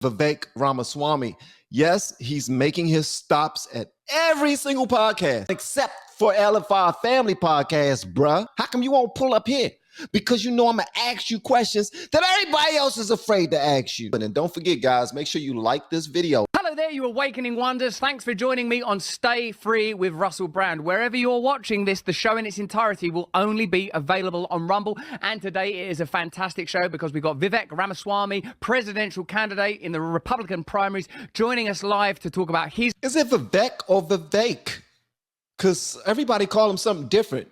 Vivek Ramaswamy. Yes, he's making his stops at every single podcast except for LFR Family Podcast, bruh. How come you won't pull up here? Because you know I'm going to ask you questions that everybody else is afraid to ask you. And then don't forget, guys, make sure you like this video. Hello there, you awakening wonders. Thanks for joining me on Stay Free with Russell Brand. Wherever you're watching this, the show in its entirety will only be available on Rumble. And today it is a fantastic show because we've got Vivek Ramaswamy, presidential candidate in the Republican primaries, joining us live to talk about his... Is it Vivek or Vivek? Because everybody call him something different.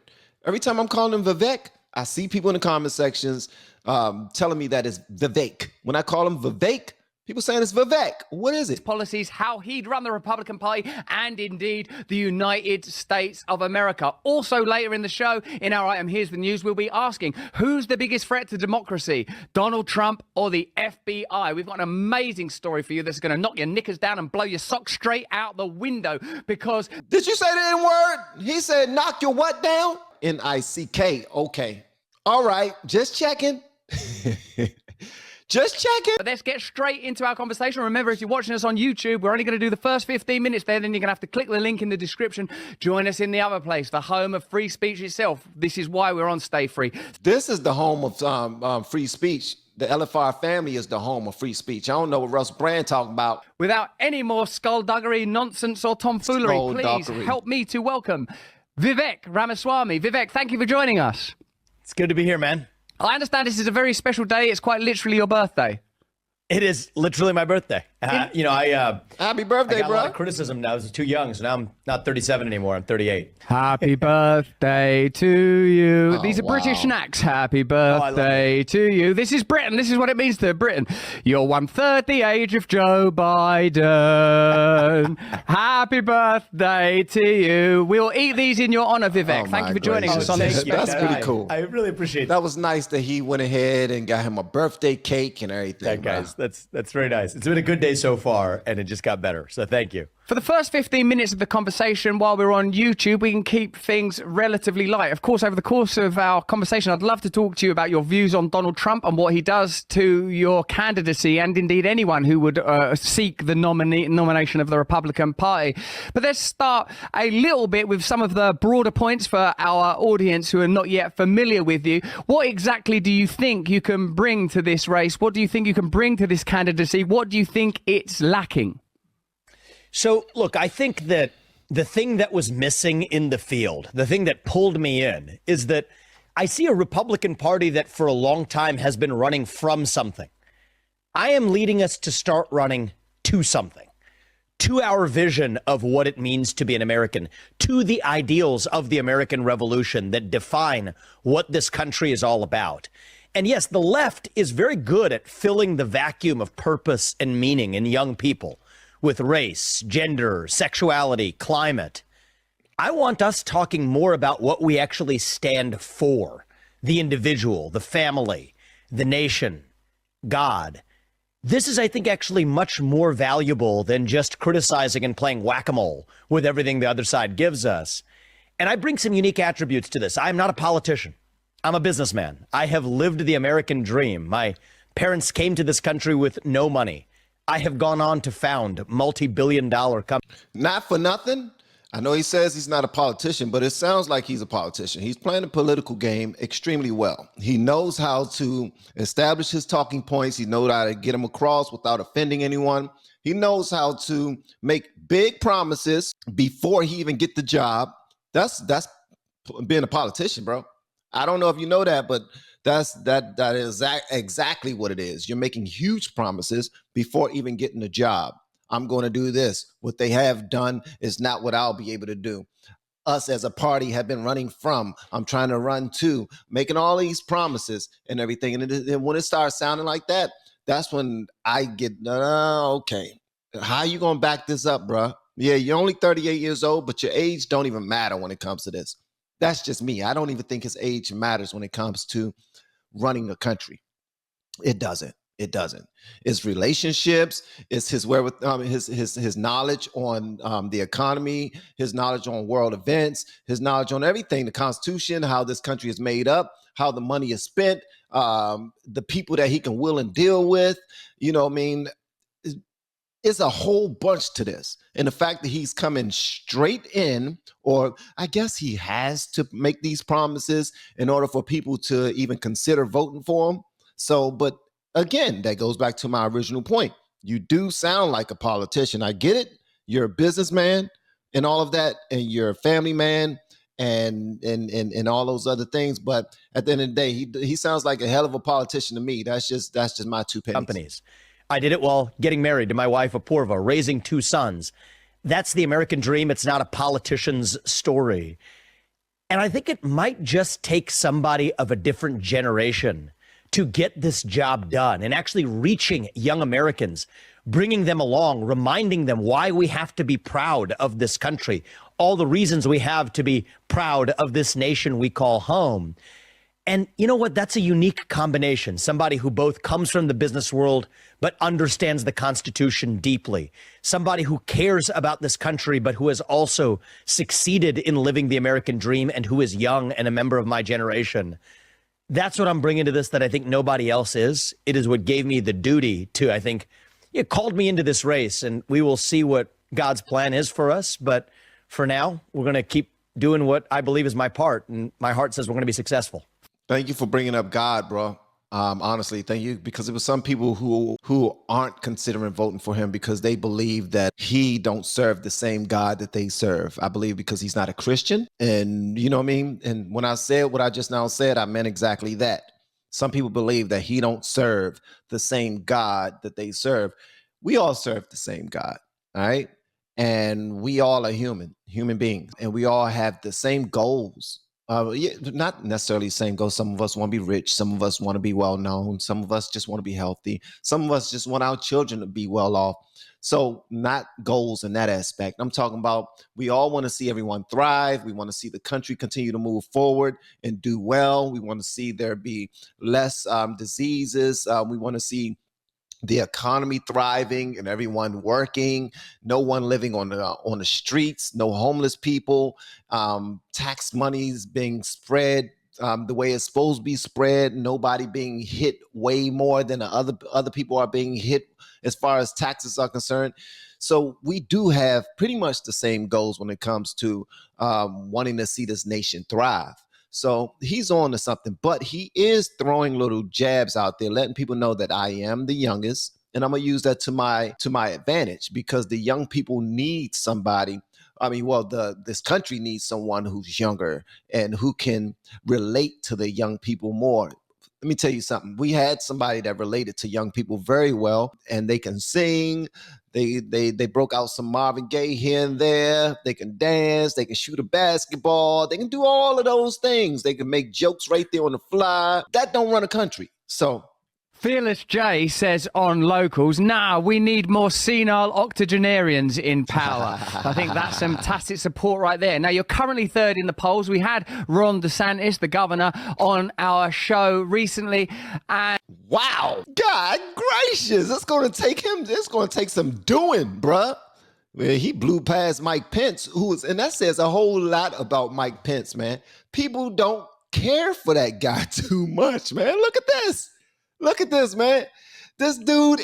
Every time I'm calling him Vivek, I see people in the comment sections telling me that it's Vivek. When I call him Vivek, people saying it's Vivek. What is it? Policies, how he'd run the Republican Party, and indeed the United States of America. Also later in the show, in our item Here's the News, we'll be asking, who's the biggest threat to democracy, Donald Trump or the FBI? We've got an amazing story for you that's going to knock your knickers down and blow your socks straight out the window because... Did you say the N-word? He said knock your what down? N-I-C-K. Okay. All right. Just checking. Just checking. But let's get straight into our conversation. Remember, if you're watching us on YouTube, we're only going to do the first 15 minutes there. Then you're going to have to click the link in the description. Join us in the other place, the home of free speech itself. This is why we're on Stay Free. This is the home of free speech. The LFR family is the home of free speech. I don't know what Russ Brand talking about. Without any more skullduggery, nonsense, or tomfoolery, please help me to welcome Vivek Ramaswamy. Vivek, thank you for joining us. It's good to be here, man. I understand this is a very special day. It's quite literally your birthday. It is literally my birthday. Happy birthday, I got bro. a lot of criticism now. I was too young, so now I'm not 37 anymore. I'm 38. Happy birthday to you. Oh, These are British wow. snacks. Happy birthday to you. This is Britain. This is what it means to Britain. You're 1/3 the age of Joe Biden. Happy birthday to you. We'll eat these in your honor, Vivek. Oh, Thank you my for joining gracious. us on this. That's pretty cool. I really appreciate That was nice that he went ahead and got him a birthday cake and everything. that, guys. That's very nice. It's been a good day so far, and it just got better. So thank you. For the first 15 minutes of the conversation while we're on YouTube, we can keep things relatively light. Of course, over the course of our conversation, I'd love to talk to you about your views on Donald Trump and what he does to your candidacy and indeed anyone who would seek the nomination of the Republican Party. But let's start a little bit with some of the broader points for our audience who are not yet familiar with you. What exactly do you think you can bring to this race? What do you think you can bring to this candidacy? What do you think it's lacking? So, look, I think that the thing that was missing in the field, the thing that pulled me in, is that I see a Republican Party that for a long time has been running from something. I am leading us to start running to something, to our vision of what it means to be an American, to the ideals of the American Revolution that define what this country is all about. And yes, the left is very good at filling the vacuum of purpose and meaning in young people with race, gender, sexuality, climate. I want us talking more about what we actually stand for: the individual, the family, the nation, God. This is, I think, actually much more valuable than just criticizing and playing whack-a-mole with everything the other side gives us. And I bring some unique attributes to this. I'm not a politician. I'm a businessman. I have lived the American dream. My parents came to this country with no money. I have gone on to found multi-billion-dollar companies. Not for nothing. I know he says he's not a politician, but it sounds like he's a politician. He's playing the political game extremely well. He knows how to establish his talking points. He knows how to get them across without offending anyone. He knows how to make big promises before he even get the job. That's being a politician, bro. I don't know if you know that, but that is exactly what it is. You're making huge promises before even getting the job. I'm going to do this. What they have done is not what I'll be able to do. Us as a party have been running from. I'm trying to run to, making all these promises and everything. And when it starts sounding like that, that's when I get, okay, how you going to back this up, bro? Yeah, you're only 38 years old, but your age don't even matter when it comes to this. That's just me. I don't even think his age matters when it comes to running a country. It doesn't. It doesn't. It's relationships. It's his his knowledge on the economy, his knowledge on world events, his knowledge on everything, the Constitution, how this country is made up, how the money is spent, the people that he can will and deal with. You know what I mean? it's a whole bunch to this. And the fact that he's coming straight in, or I guess he has to make these promises in order for people to even consider voting for him. So, but again, that goes back to my original point. You do sound like a politician. I get it. You're a businessman and all of that, and you're a family man and all those other things. But at the end of the day, he sounds like a hell of a politician to me. That's just my 2 pennies. Companies. I did it while getting married to my wife, Apurva, raising 2 sons. That's the American dream. It's not a politician's story. And I think it might just take somebody of a different generation to get this job done and actually reaching young Americans, bringing them along, reminding them why we have to be proud of this country, all the reasons we have to be proud of this nation we call home. And you know what? That's a unique combination. Somebody who both comes from the business world, but understands the Constitution deeply. Somebody who cares about this country, but who has also succeeded in living the American dream and who is young and a member of my generation. That's what I'm bringing to this that I think nobody else is. It is what gave me the duty to, I think, it called me into this race, and we will see what God's plan is for us. But for now, we're going to keep doing what I believe is my part, and my heart says we're going to be successful. Thank you for bringing up God, bro. Honestly, thank you, because it was some people who aren't considering voting for him because they believe that he don't serve the same God that they serve. I believe because he's not a Christian. And you know what I mean? And when I said what I just now said, I meant exactly that. Some people believe that he don't serve the same God that they serve. We all serve the same God, all right? And we all are human beings, and we all have the same goals. Not necessarily the same goals. Some of us want to be rich. Some of us want to be well known. Some of us just want to be healthy. Some of us just want our children to be well off. So not goals in that aspect. I'm talking about we all want to see everyone thrive. We want to see the country continue to move forward and do well. We want to see there be less diseases. We want to see the economy thriving and everyone working, no one living on the streets, no homeless people, tax monies being spread the way it's supposed to be spread, nobody being hit way more than other people are being hit as far as taxes are concerned. So we do have pretty much the same goals when it comes to wanting to see this nation thrive. So he's on to something, but he is throwing little jabs out there, letting people know that I am the youngest, and I'm gonna use that to my advantage, because the young people need somebody. I mean, well, this country needs someone who's younger and who can relate to the young people more. Let me tell you something. We had somebody that related to young people very well, and they can sing. They broke out some Marvin Gaye here and there. They can dance. They can shoot a basketball. They can do all of those things. They can make jokes right there on the fly. That don't run a country. So Fearless J says on Locals, we need more senile octogenarians in power. I think that's some tacit support right there. Now, you're currently third in the polls. We had Ron DeSantis, the governor, on our show recently. And wow, God gracious, it's going to take some doing, bruh. Well, he blew past Mike Pence, and that says a whole lot about Mike Pence, man. People don't care for that guy too much, man. Look at this. Look at this, man. This dude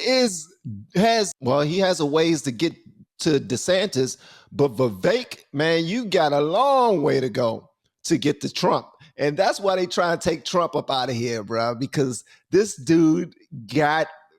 has a ways to get to DeSantis, but Vivek, man, you got a long way to go to get to Trump. And that's why they try to take Trump up out of here, bro, because this dude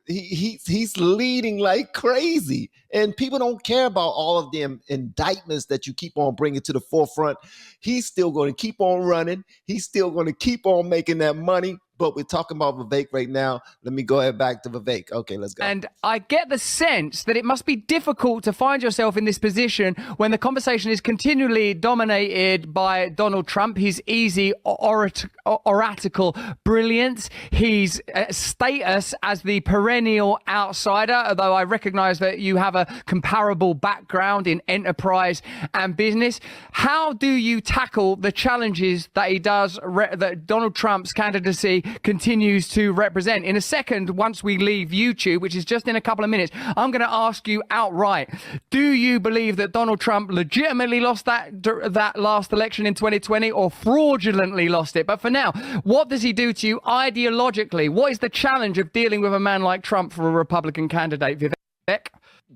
he's leading like crazy. And people don't care about all of the indictments that you keep on bringing to the forefront. He's still going to keep on running. He's still going to keep on making that money. But we're talking about Vivek right now. Let me go ahead back to Vivek. Okay, let's go. And I get the sense that it must be difficult to find yourself in this position when the conversation is continually dominated by Donald Trump, his easy oratical brilliance, his status as the perennial outsider, although I recognize that you have a comparable background in enterprise and business. How do you tackle the challenges that that Donald Trump's candidacy continues to represent? In a second, once we leave YouTube, which is just in a couple of minutes, I'm going to ask you outright, do you believe that Donald Trump legitimately lost that last election in 2020 or fraudulently lost it? But for now, what does he do to you ideologically? What is the challenge of dealing with a man like Trump for a Republican candidate, Vivek? Beck?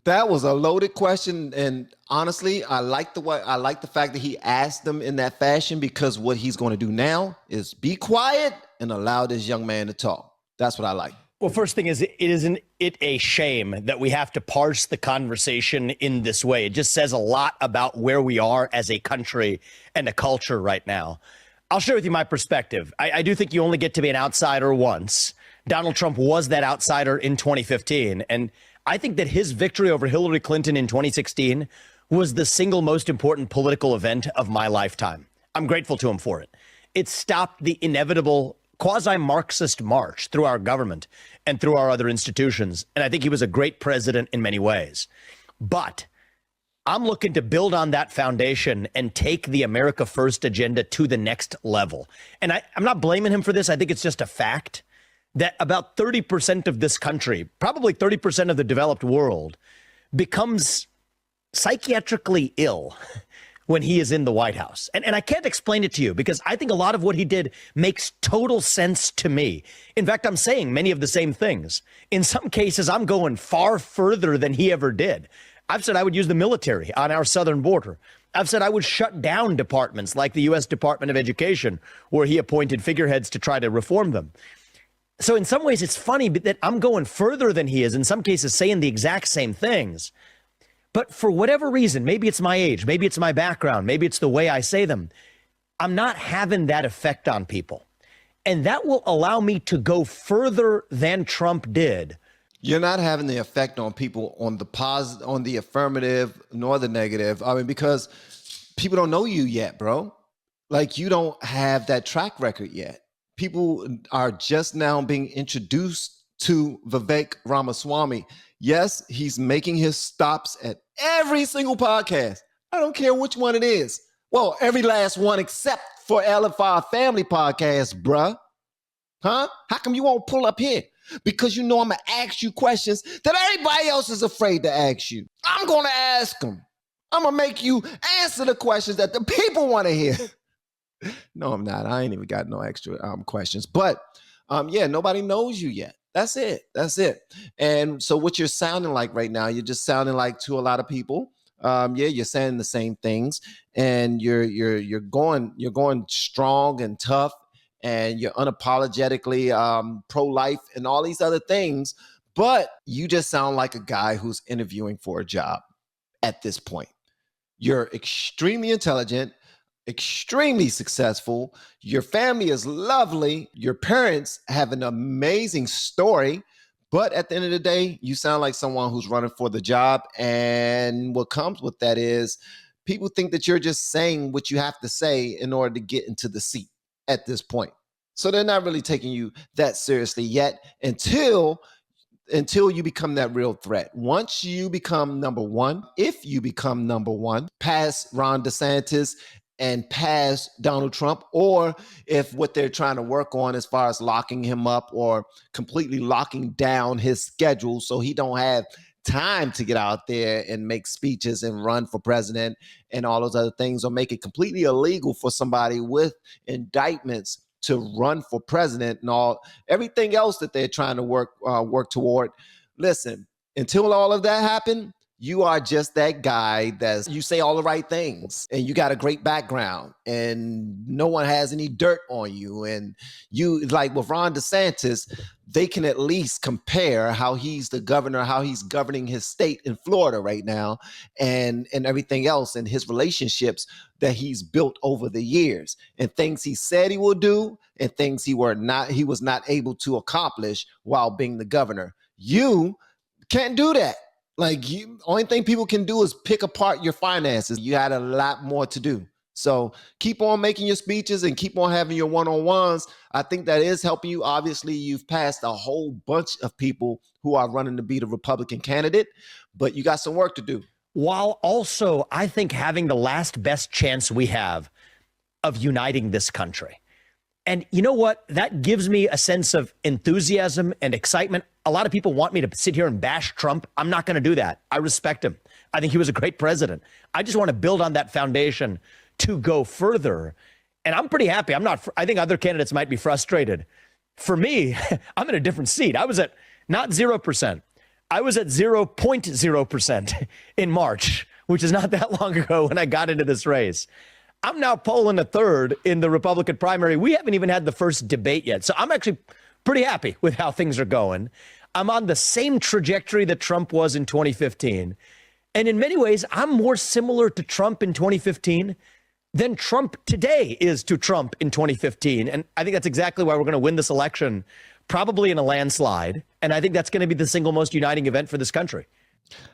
That was a loaded question, and honestly, I like the fact that he asked them in that fashion, because what he's going to do now is be quiet and allow this young man to talk. That's what I like. Well, first thing is, isn't it a shame that we have to parse the conversation in this way? It just says a lot about where we are as a country and a culture right now. I'll share with you my perspective. I do think you only get to be an outsider once. Donald Trump was that outsider in 2015, and I think that his victory over Hillary Clinton in 2016 was the single most important political event of my lifetime. I'm grateful to him for it. It stopped the inevitable quasi-Marxist march through our government and through our other institutions. And I think he was a great president in many ways. But I'm looking to build on that foundation and take the America First agenda to the next level. And I'm not blaming him for this. I think it's just a fact that about 30% of this country, probably 30% of the developed world, becomes psychiatrically ill when he is in the White House. And I can't explain it to you, because I think a lot of what he did makes total sense to me. In fact, I'm saying many of the same things. In some cases, I'm going far further than he ever did. I've said I would use the military on our southern border. I've said I would shut down departments like the U.S. Department of Education, where he appointed figureheads to try to reform them. So in some ways, it's funny that I'm going further than he is, in some cases saying the exact same things. But for whatever reason, maybe it's my age, maybe it's my background, maybe it's the way I say them, I'm not having that effect on people. And that will allow me to go further than Trump did. You're not having the effect on people on the positive, on the affirmative, nor the negative. I mean, because people don't know you yet, bro. Like, you don't have that track record yet. People are just now being introduced to Vivek Ramaswamy. Yes, he's making his stops at every single podcast. I don't care which one it is. Well, every last one except for LFR Family Podcast, bruh. Huh? How come you won't pull up here? Because you know I'm going to ask you questions that everybody else is afraid to ask you. I'm going to ask them. I'm going to make you answer the questions that the people want to hear. No, I'm not. I ain't even got no extra questions. But yeah, nobody knows you yet. That's it. That's it. And so what you're sounding like right now, you're just sounding like to a lot of people. Yeah, you're saying the same things, and you're going strong and tough, and you're unapologetically pro-life and all these other things. But you just sound like a guy who's interviewing for a job at this point. You're extremely intelligent, extremely successful. Your family is lovely. Your parents have an amazing story. But at the end of the day, you sound like someone who's running for the job. And what comes with that is people think that you're just saying what you have to say in order to get into the seat at this point. So they're not really taking you that seriously yet until you become that real threat. Once you become number one, if you become number one, past Ron DeSantis and past Donald Trump, or if what they're trying to work on as far as locking him up or completely locking down his schedule so he don't have time to get out there and make speeches and run for president and all those other things, or make it completely illegal for somebody with indictments to run for president and everything else that they're trying to work toward. Listen, until all of that happen, you are just that guy you say all the right things, and you got a great background, and no one has any dirt on you. And you, like with Ron DeSantis, they can at least compare how he's the governor, how he's governing his state in Florida right now, and everything else, and his relationships that he's built over the years, and things he said he will do, and things he was not able to accomplish while being the governor. You can't do that. Like, only thing people can do is pick apart your finances. You had a lot more to do. So keep on making your speeches and keep on having your one-on-ones. I think that is helping you. Obviously, you've passed a whole bunch of people who are running to be the Republican candidate, but you got some work to do. While also, I think, having the last best chance we have of uniting this country. And you know what? That gives me a sense of enthusiasm and excitement. A lot of people want me to sit here and bash Trump. I'm not going to do that. I respect him. I think he was a great president. I just want to build on that foundation to go further. And I'm pretty happy. I think other candidates might be frustrated. For me, I'm in a different seat. I was at not 0%. I was at 0.0% in March, which is not that long ago when I got into this race. I'm now polling a third in the Republican primary. We haven't even had the first debate yet. So I'm actually pretty happy with how things are going. I'm on the same trajectory that Trump was in 2015. And in many ways, I'm more similar to Trump in 2015 than Trump today is to Trump in 2015. And I think that's exactly why we're going to win this election, probably in a landslide. And I think that's going to be the single most uniting event for this country.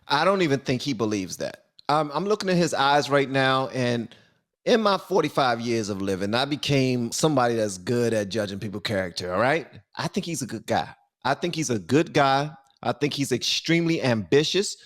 I don't even think he believes that. I'm looking at his eyes right now, and in my 45 years of living, I became somebody that's good at judging people's character, all right? I think he's a good guy. I think he's a good guy. I think he's extremely ambitious,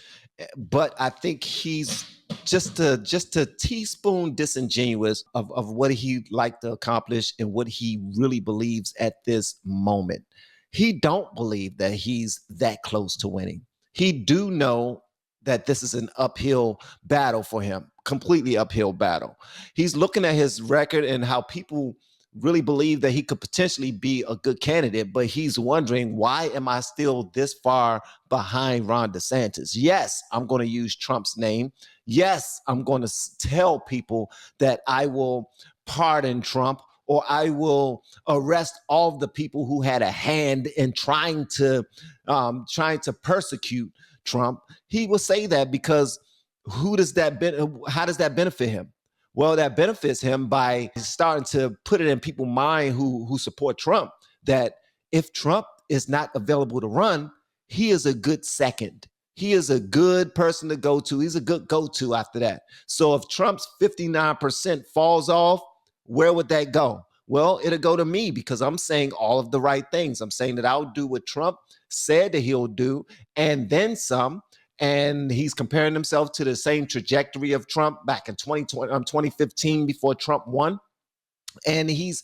but I think he's just a teaspoon disingenuous of what he'd like to accomplish and what he really believes at this moment. He don't believe that he's that close to winning. He do know that this is an uphill battle for him, completely uphill battle. He's looking at his record and how people really believe that he could potentially be a good candidate, but he's wondering, why am I still this far behind Ron DeSantis? Yes, I'm going to use Trump's name. Yes, I'm going to tell people that I will pardon Trump, or I will arrest all of the people who had a hand in trying to persecute Trump. He will say that because how does that benefit him? Well, that benefits him by starting to put it in people's mind who support Trump, that if Trump is not available to run, he is a good second. He is a good person to go to. He's a good go-to after that. So if Trump's 59% falls off, where would that go? Well, it'll go to me because I'm saying all of the right things. I'm saying that I'll do what Trump said that he'll do, and then some. And he's comparing himself to the same trajectory of Trump back in 2015 before Trump won. And he's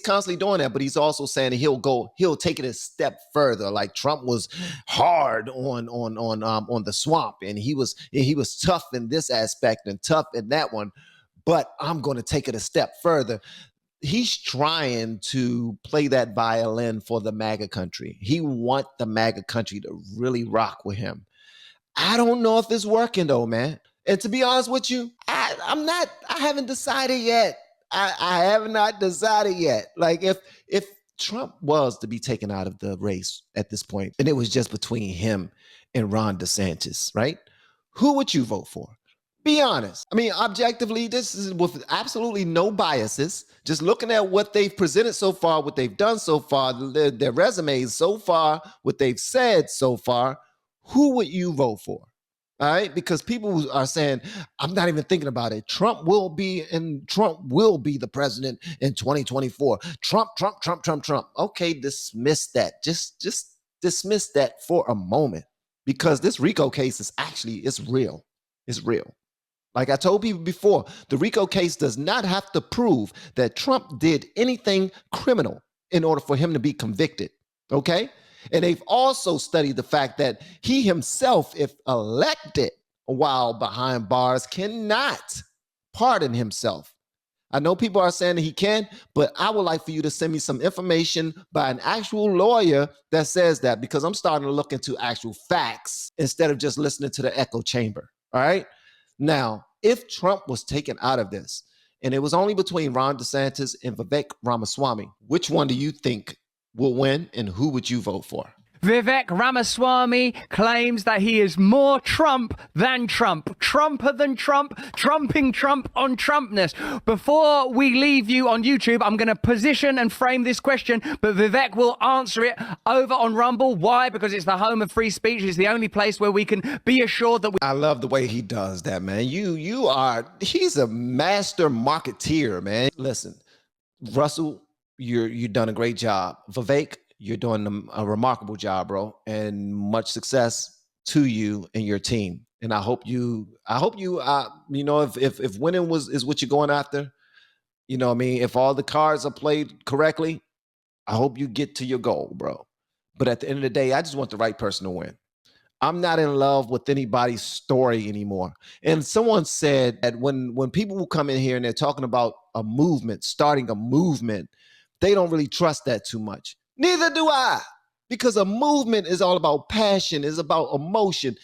constantly doing that, but he's also saying that he'll take it a step further. Like Trump was hard on the swamp, and he was tough in this aspect and tough in that one, but I'm going to take it a step further. He's trying to play that violin for the MAGA country. He wants the MAGA country to really rock with him. I don't know if it's working though, man. And to be honest with you, I haven't decided yet. I have not decided yet. Like if Trump was to be taken out of the race at this point, and it was just between him and Ron DeSantis, right? Who would you vote for? Be honest. I mean, objectively, this is with absolutely no biases. Just looking at what they've presented so far, what they've done so far, their resumes so far, what they've said so far. Who would you vote for? All right, because people are saying, I'm not even thinking about it. Trump will be the president in 2024. Trump. Okay, dismiss that. Just dismiss that for a moment, because this RICO case is real. It's real. Like I told people before, the RICO case does not have to prove that Trump did anything criminal in order for him to be convicted. Okay? And they've also studied the fact that he himself, if elected while behind bars, cannot pardon himself. I know people are saying that he can, but I would like for you to send me some information by an actual lawyer that says that, because I'm starting to look into actual facts instead of just listening to the echo chamber. All right. Now, if Trump was taken out of this and it was only between Ron DeSantis and Vivek Ramaswamy, which one do you think will win, and who would you vote for? Vivek Ramaswamy claims that he is more Trump than Trump. Trumper than Trump, trumping Trump on Trumpness. Before we leave you on YouTube, I'm going to position and frame this question, but Vivek will answer it over on Rumble. Why? Because it's the home of free speech. It's the only place where we can be assured that I love the way he does that, man. He's a master marketeer, man. Listen, Russell, you've done a great job. Vivek, you're doing a remarkable job, bro, and much success to you and your team. And I hope you, if winning is what you're going after, you know what I mean? If all the cards are played correctly, I hope you get to your goal, bro. But at the end of the day, I just want the right person to win. I'm not in love with anybody's story anymore. And someone said that when people will come in here and they're talking about a movement, starting a movement, they don't really trust that too much. Neither do I. Because a movement is all about passion, is about emotion.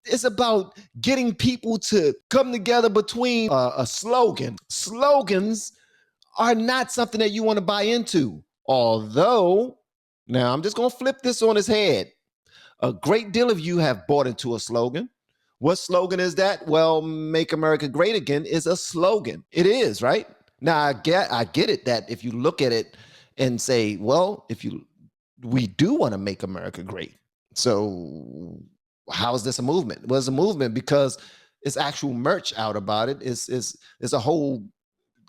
It's about getting people to come together between a slogan. Slogans are not something that you want to buy into. Although, now I'm just going to flip this on its head. A great deal of you have bought into a slogan. What slogan is that? Well, Make America Great Again is a slogan. It is, right? Now, I get it that if you look at it and say, well, we do want to make America great. So how is this a movement? Well, it's a movement because it's actual merch out about it. It's a whole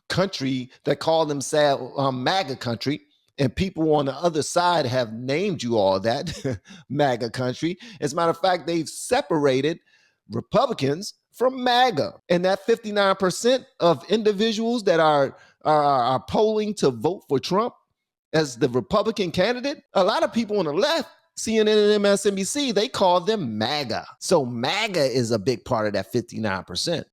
country that call themselves MAGA country, and people on the other side have named you all that MAGA country. As a matter of fact, they've separated Republicans from MAGA, and that 59% of individuals that are polling to vote for Trump as the Republican candidate, a lot of people on the left, CNN and MSNBC, they call them MAGA. So MAGA is a big part of that 59%.